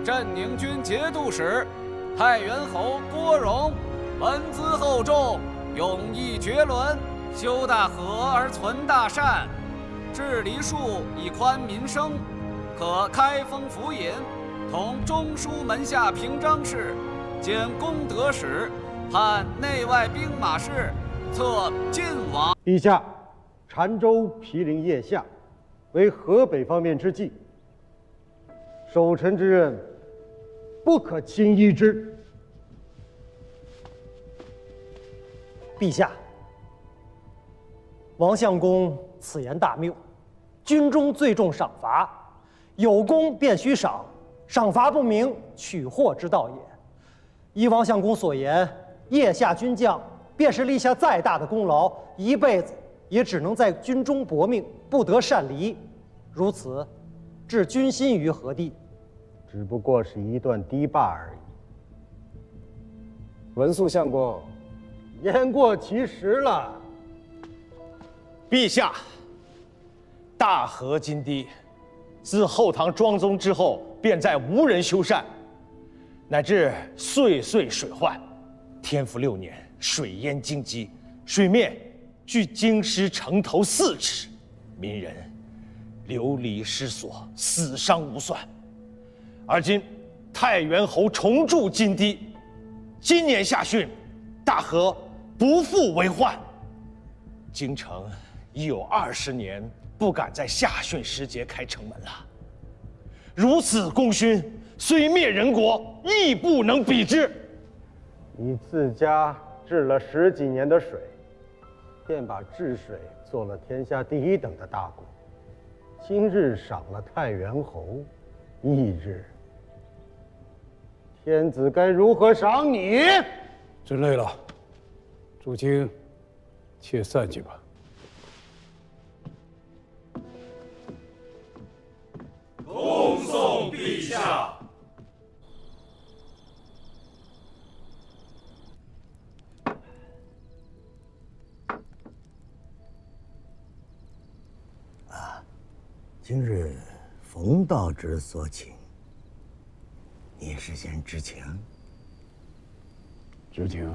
镇宁军节度使太原侯郭荣，文资厚重，勇毅绝伦，修大河而存大善，治理术以宽民生，可开封府尹，同中书门下平章事，兼功德使，判内外兵马事，策晋王。陛下，澶州毗邻腋下，为河北方面之计，守臣之任不可轻易之。陛下，王相公此言大谬。军中最重赏罚，有功便须赏，赏罚不明，取祸之道也。依王相公所言，腋下军将便是立下再大的功劳，一辈子也只能在军中搏命，不得擅离。如此，置军心于何地？只不过是一段堤坝而已。文肃相公，言过其实了。陛下，大河金堤，自后唐庄宗之后，便再无人修缮，乃至岁岁水患。天福6年，水淹京畿，水面距京师城头4尺，民人流离失所，死伤无算。而今太原侯重筑金堤，今年夏汛，大河不复为患。京城已有20年不敢在夏汛时节开城门了。如此功勋，虽灭人国，亦不能比之。你自家治了10几年的水，便把治水做了天下第1等的大功。今日赏了太原侯1日，天子该如何赏你？朕累了，诸卿，且散去吧。恭送陛下。今日冯道之所请，你事先知情？知情。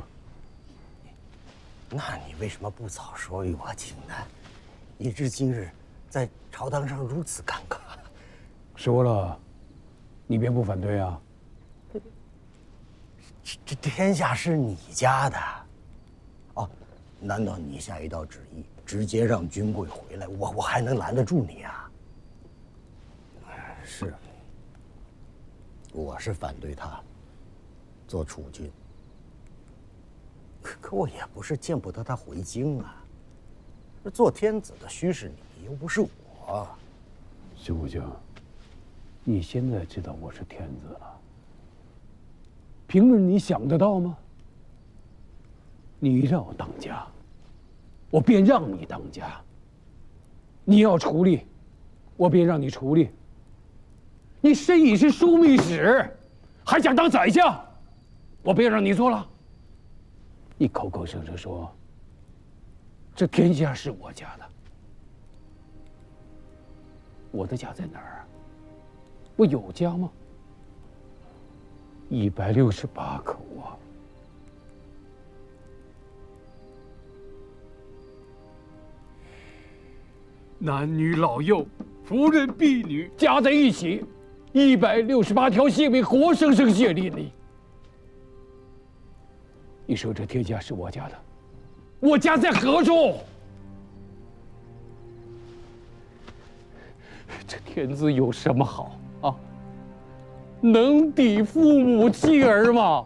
那你为什么不早说与我请呢？以致今日在朝堂上如此尴尬。说了，你便不反对啊？这天下是你家的，哦，难道你下一道旨意，直接让军贵回来，我还能拦得住你啊？是，我是反对他做储君，可我也不是见不得他回京啊。这做天子的须是你，又不是我。休将，你现在知道我是天子了，平日你想得到吗？你让我当家，我便让你当家；你要处理，我便让你处理。你身已是枢密使，还想当宰相，我便让你做了。你口口声声说这天下是我家的，我的家在哪儿啊？我有家吗？168口啊！男女老幼、妇人婢女加在一起，168条性命活生生血淋淋。你说这天下是我家的，我家在何处？这天子有什么好啊？能抵父母妻儿吗？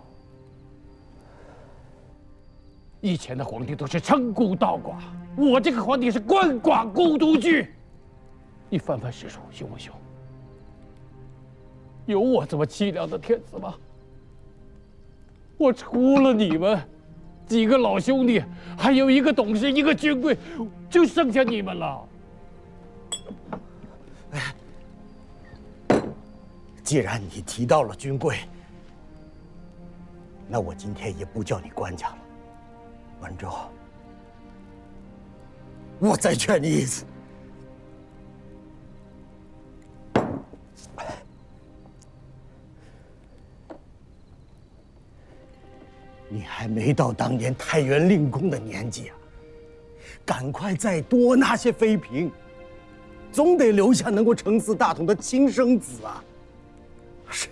以前的皇帝都是称孤道寡，我这个皇帝是鳏寡孤独居。你翻翻史书，凶不凶？有我这么凄凉的天子吗？我除了你们几个老兄弟，还有一个董事，一个军贵，就剩下你们了。既然你提到了军贵，那我今天也不叫你官家了。文州，我再劝你一次，你还没到当年太原令公的年纪啊！赶快再多纳些妃嫔，总得留下能够承嗣大统的亲生子啊！是，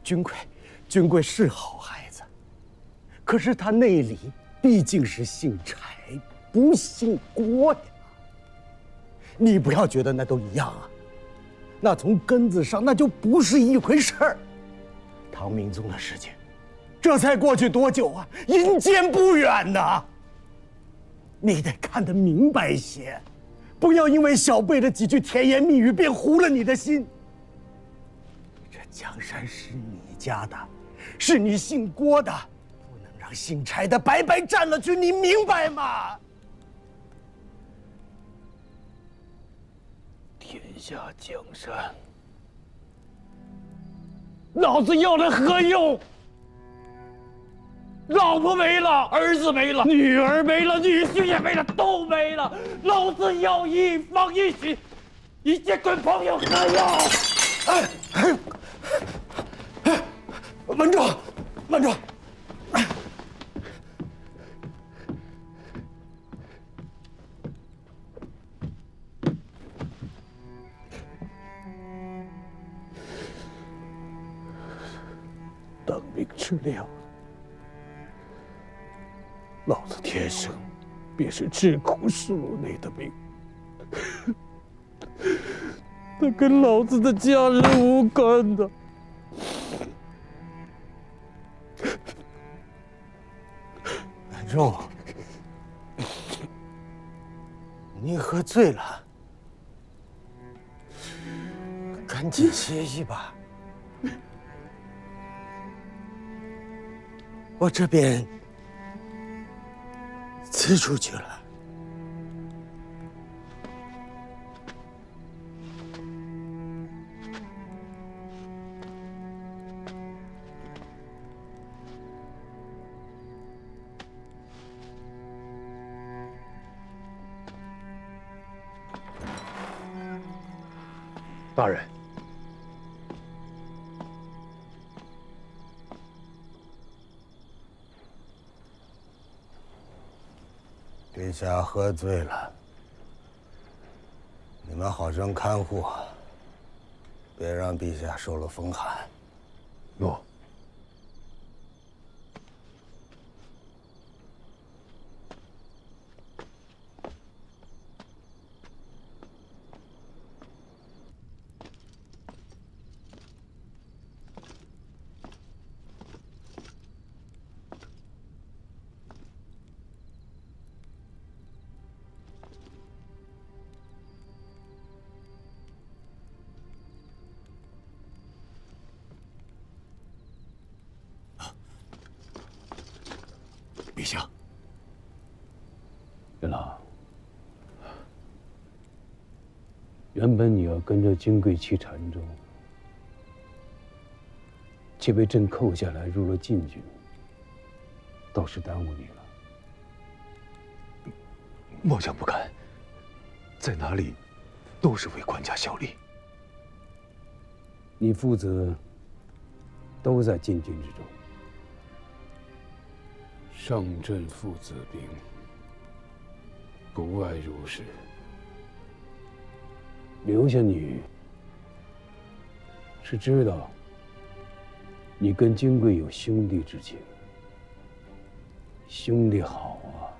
君贵是好孩子，可是他内里毕竟是姓柴，不姓郭呀。你不要觉得那都一样啊，那从根子上那就不是一回事儿。唐明宗的事情，这才过去多久啊？阴间不远呐！你得看得明白些，不要因为小辈的几句甜言蜜语便糊了你的心。这江山是你家的，是你姓郭的，不能让姓柴的白白占了去，你明白吗？天下江山，老子要来何用？老婆没了，儿子没了，女儿没了，女婿也没了，都没了。老子要一房一许，一介鬼朋友何用？稳住，稳住！当兵吃粮，老子天生便是治苦树内的命，那跟老子的家人无关的。南仲，你喝醉了，赶紧歇息吧。我这边辞出去了。大人，陛下喝醉了，你们好生看护，别让陛下受了风寒。诺。陛下，元朗，原本你要跟着金贵去澶州，却被朕扣下来入了禁军，倒是耽误你了。末将不敢，在哪里都是为官家效力。你父子都在禁军之中。上阵父子兵，不外如是。留下你，是知道你跟金贵有兄弟之情。兄弟好啊，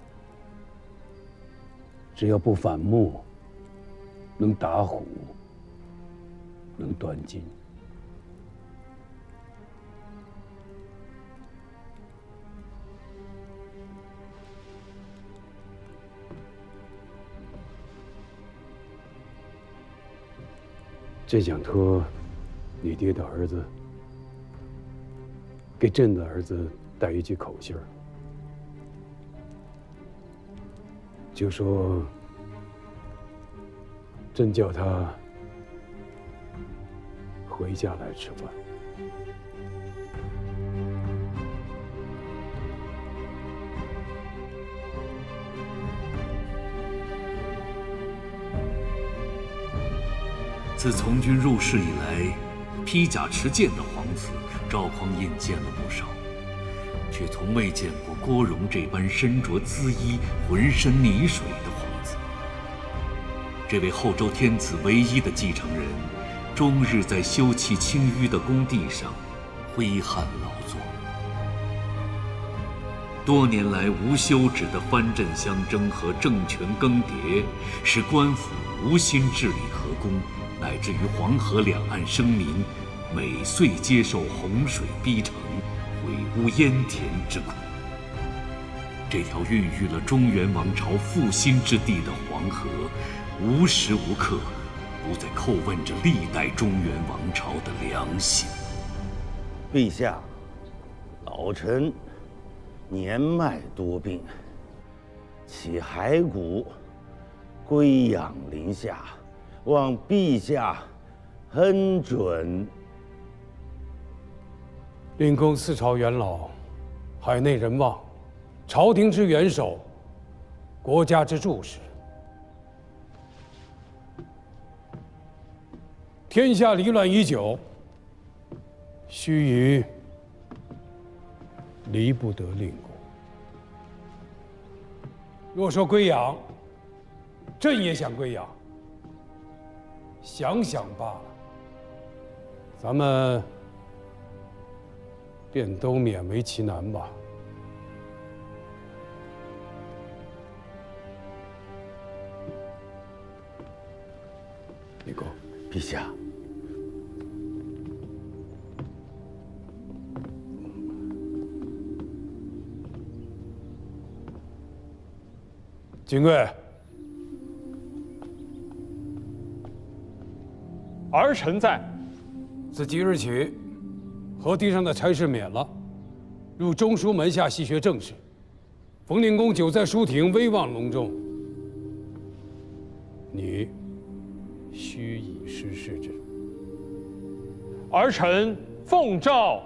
只要不反目，能打虎，能断金。朕想托你爹的儿子给朕的儿子带一句口信儿，就说朕叫他回家来吃饭。自从军入仕以来，披甲持剑的皇子赵匡胤见了不少，却从未见过郭荣这般身着缁衣、浑身泥水的皇子。这位后周天子唯一的继承人，终日在修葺清淤的工地上挥汗劳作。多年来无休止的藩镇相争和政权更迭，使官府无心治理河工，乃至于黄河两岸生民每岁接受洪水逼城、毁污淹田之苦。这条孕育了中原王朝复兴之地的黄河，无时无刻不在叩问着历代中原王朝的良心。陛下，老臣年迈多病，其骸骨归养林下，望陛下恩准。令公四朝元老，海内人望，朝廷之元首，国家之柱石。天下离乱已久，须臾离不得令公。若说归养，朕也想归养，想想罢了。咱们便都勉为其难吧。令公，陛下，锦贵，儿臣在。自即日起，河堤上的差事免了，入中书门下细学政事。冯令公久在书亭，威望隆重，你须以师事之。儿臣奉诏。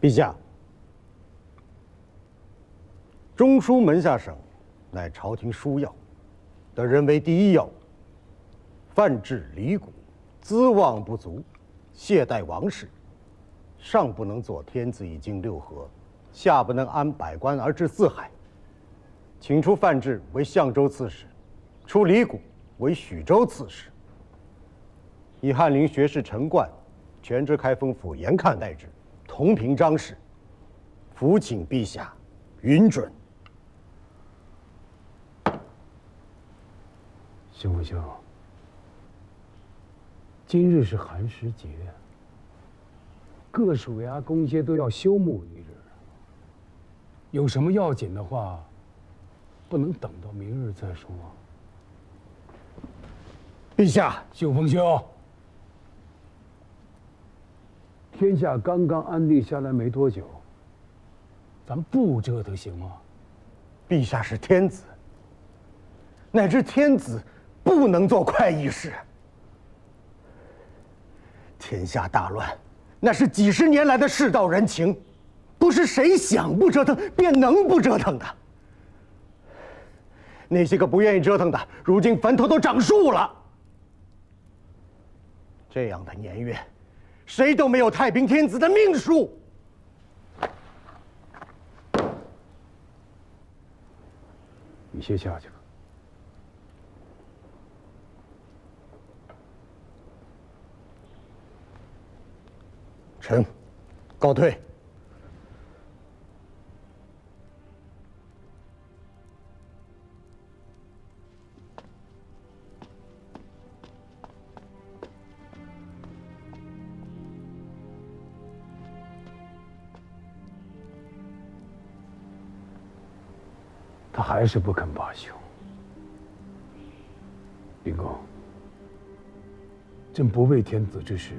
陛下，中书门下省乃朝廷枢要，得人为第一要务。犯治离谷，资望不足，懈怠王室，上不能做天子以经六合，下不能安百官而治四海。请出范质为相州刺史，出李谷为许州刺史，以翰林学士陈冠全知开封府严看待之，同平章事，伏请陛下允准。行不行？今日是寒食节，各属衙公街都要休沐一日。有什么要紧的话，不能等到明日再说。陛下，秀峰兄，天下刚刚安定下来没多久，咱不折腾行吗？陛下是天子，乃至天子不能做快意事。天下大乱，那是几十年来的世道人情，不是谁想不折腾便能不折腾的。那些个不愿意折腾的，如今坟头都长树了。这样的年月，谁都没有太平天子的命数。你先下去吧。臣告退。他还是不肯罢休。林公，朕不为天子之事，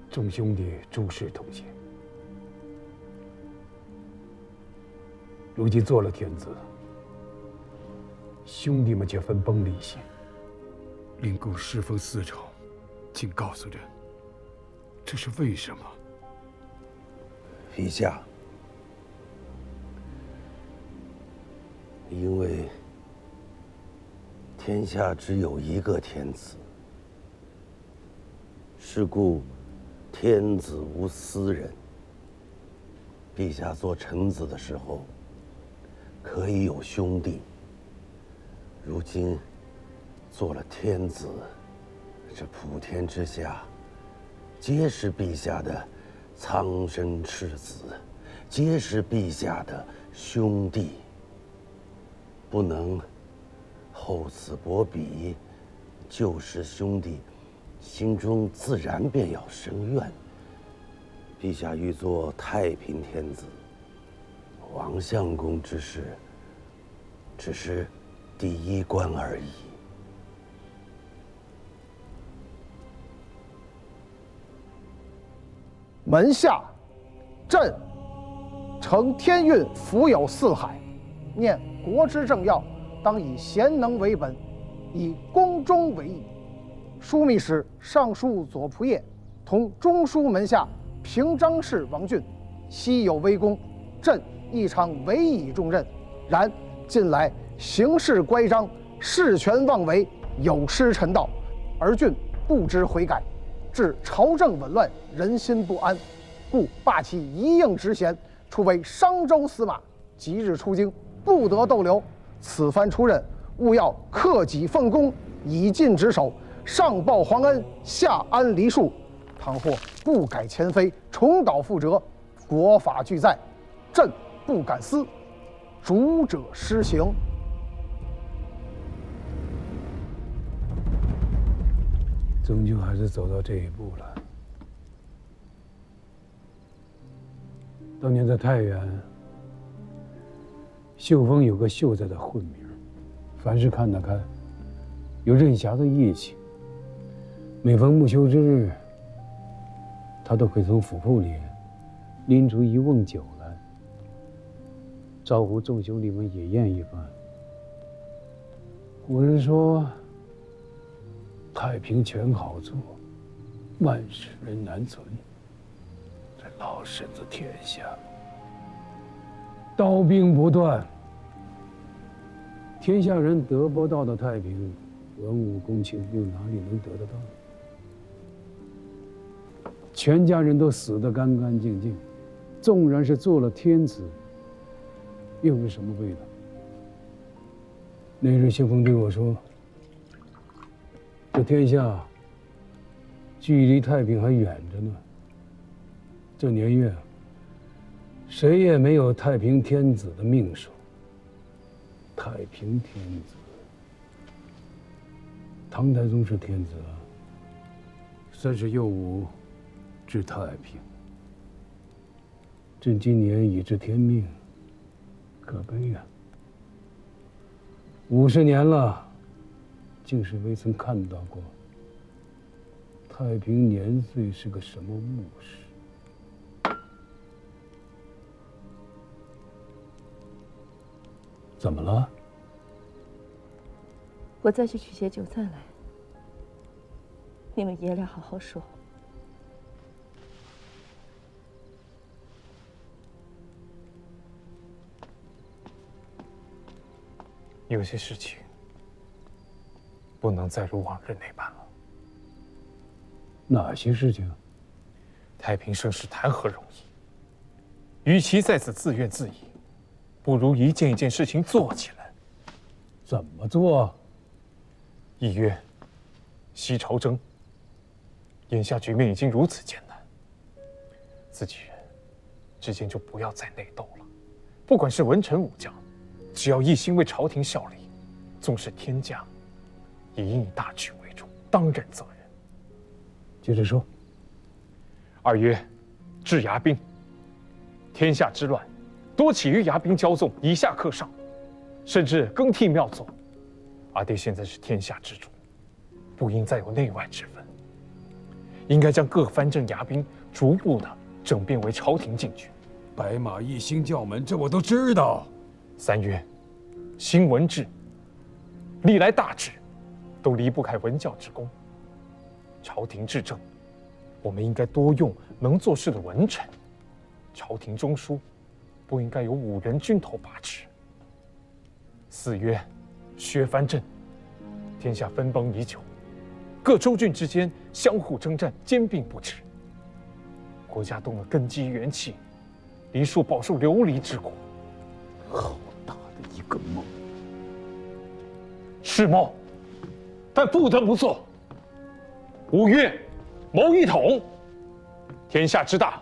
众兄弟诸事同心。如今做了天子，兄弟们却分崩离析，令公侍奉四朝，请告诉人，这是为什么？陛下，因为天下只有一个天子，是故天子无私人。陛下做臣子的时候，可以有兄弟，如今做了天子，这普天之下，皆是陛下的苍生赤子，皆是陛下的兄弟，不能厚此薄彼，旧时兄弟，心中自然便要生怨。陛下欲做太平天子，王相公之事，只是第一关而已。门下，朕承天运，福有四海，念国之政要，当以贤能为本，以宫中为义。枢密使尚书左仆射同中书门下平章事王俊，昔有微功，朕亦常委以重任。然近来行事乖张，事权妄为，有失臣道，而俊不知悔改，致朝政紊乱，人心不安，故罢其一应职衔，出为商州司马，即日出京，不得逗留。此番出任，务要克己奉公，以尽职守，上报皇恩，下安黎庶。倘或不改前非，重蹈覆辙，国法俱在，朕不敢思，主者施行。终究还是走到这一步了。当年在太原，秀峰有个秀才的混名，凡事看得开，有任侠的义气。每逢木秋之日，他都会从府铺里拎出一瓮酒来，招呼众兄弟们野宴一番。古人说，太平全好做，万世人难存。这老身子天下，刀兵不断，天下人得不到的太平，文武公卿又哪里能得得到？全家人都死得干干净净，纵然是做了天子，又是什么味道？那日秀峰对我说，这天下距离太平还远着呢。这年月，谁也没有太平天子的命数。太平天子，唐太宗是天子啊，算是右武治太平。朕今年已知天命，可悲呀！50年了，竟是未曾看到过太平年岁是个什么物事。怎么了？我再去取些酒菜来，你们爷俩好好说。有些事情不能再如往日那般了。哪些事情？太平盛世谈何容易？与其在此自怨自艾，不如一件一件事情做起来。怎么做？一曰西朝征。眼下局面已经如此艰难，自己人之间就不要再内斗了。不管是文臣武将，只要一心为朝廷效力，纵使天价，也应以大局为重，当任责任。接着说。二曰治牙兵。天下之乱，多起于牙兵骄纵，以下克上，甚至更替庙奏。阿爹现在是天下之主，不应再有内外之分，应该将各藩镇牙兵逐步的整编为朝廷禁军。白马一星教门，这我都知道。三曰新文治。历来大治，都离不开文教之功。朝廷治政，我们应该多用能做事的文臣。朝廷中枢，不应该由5人军头把持。4月，削藩镇，天下分崩已久，各州郡之间相互征战，兼并不止。国家动了根基元气，黎庶饱受流离之苦。好大的一个梦！是梦，但不得不做。5月，谋一统。天下之大，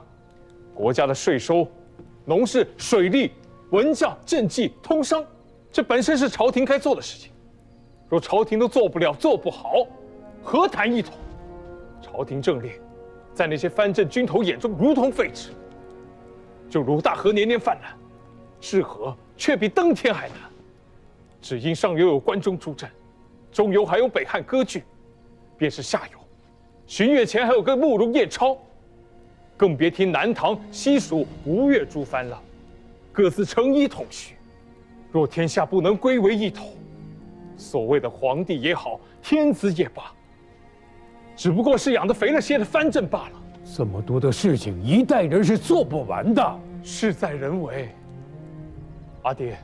国家的税收、农事、水利、文教、政绩、通商，这本身是朝廷该做的事情。若朝廷都做不了、做不好，何谈一统？朝廷政令，在那些藩镇军头眼中如同废纸。就如大河年年泛滥，治河却比登天还难。只因上游有关中诸镇，中游还有北汉割据，便是下游，荀彧前还有个慕容彦超，更别提南唐、西蜀、吴越诸藩了，各自成一统序。若天下不能归为一统，所谓的皇帝也好，天子也罢，只不过是养得肥了些的藩镇罢了。这么多的事情，一代人是做不完的。事在人为。阿爹，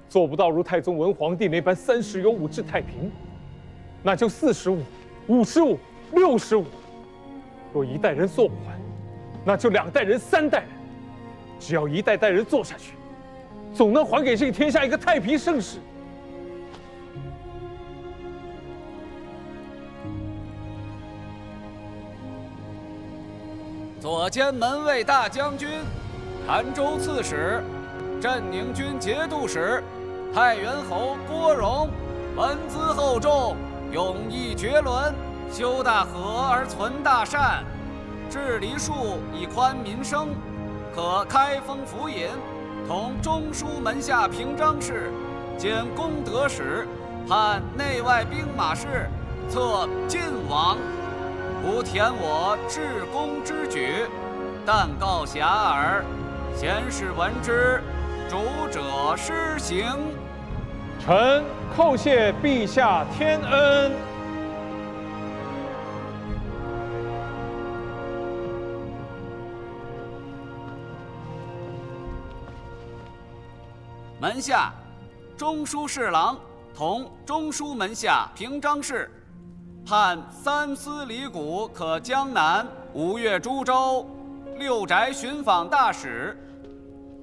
做不到如太宗文皇帝那般30有5治太平，那就45、55、65。若一代人做不完，那就2代人、3代人。只要一代代人做下去，总能还给这个天下一个太平盛世。左监门卫大将军、潭州刺史、镇宁军节度使太原侯郭荣，文资厚重，勇毅绝伦，修大河而存大善，治黎庶以宽民生，可开封府尹，同中书门下平章事，兼功德使，判内外兵马事，策晋王。不填我至公之举，但告遐迩。贤士闻之，主者施行。臣叩谢陛下天恩。门下，中书侍郎同中书门下平章事。判3司礼谷可江南、吴越诸州6宅巡访大使，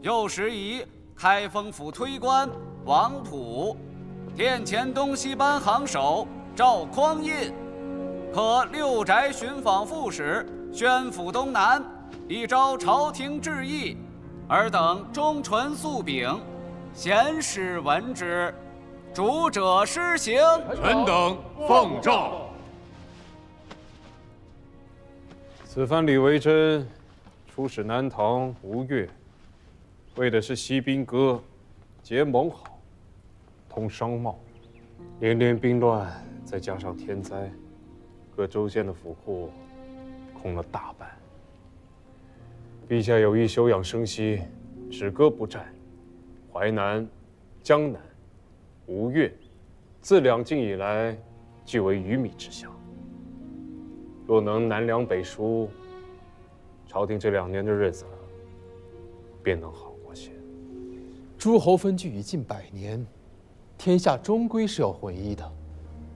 右拾遗开封府推官王溥，殿前东西班行首赵匡胤，可6宅巡访副使宣抚东南，以招朝廷致意，尔等忠纯素秉，贤士闻之，主者施行。臣等奉诏。此番李维真出使南唐、吴越，为的是息兵戈，结盟好，通商贸。连连兵乱，再加上天灾，各州县的府库空了大半。陛下有意休养生息，止戈不战，淮南、江南、吴越，自两晋以来，俱为鱼米之乡。若能南粮北输，朝廷这2年的日子便能好过些。诸侯分据已近100年，天下终归是要混一的。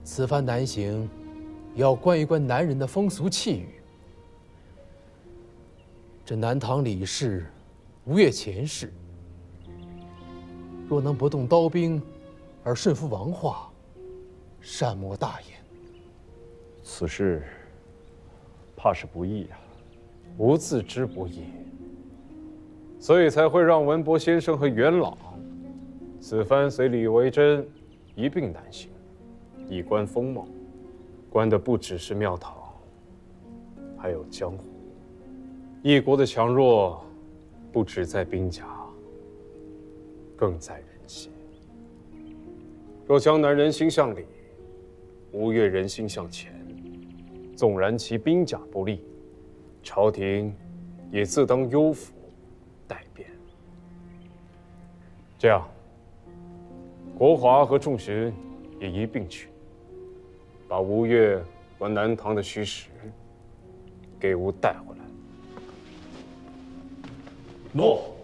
此番南行，也要观一观南人的风俗气宇。这南唐李氏、吴越钱氏，若能不动刀兵，而顺服王化，善莫大焉。此事怕是不易呀，吾自知不易，所以才会让文博先生和元朗此番随李维真一并南行，以观风貌。观的不只是庙堂，还有江湖。一国的强弱，不只在兵甲，更在人心。若江南人心向里，吴越人心向前，纵然其兵甲不利，朝廷也自当优抚待变。这样，国华和仲荀也一并去，把吴越和南唐的虚实给吾带回来。诺。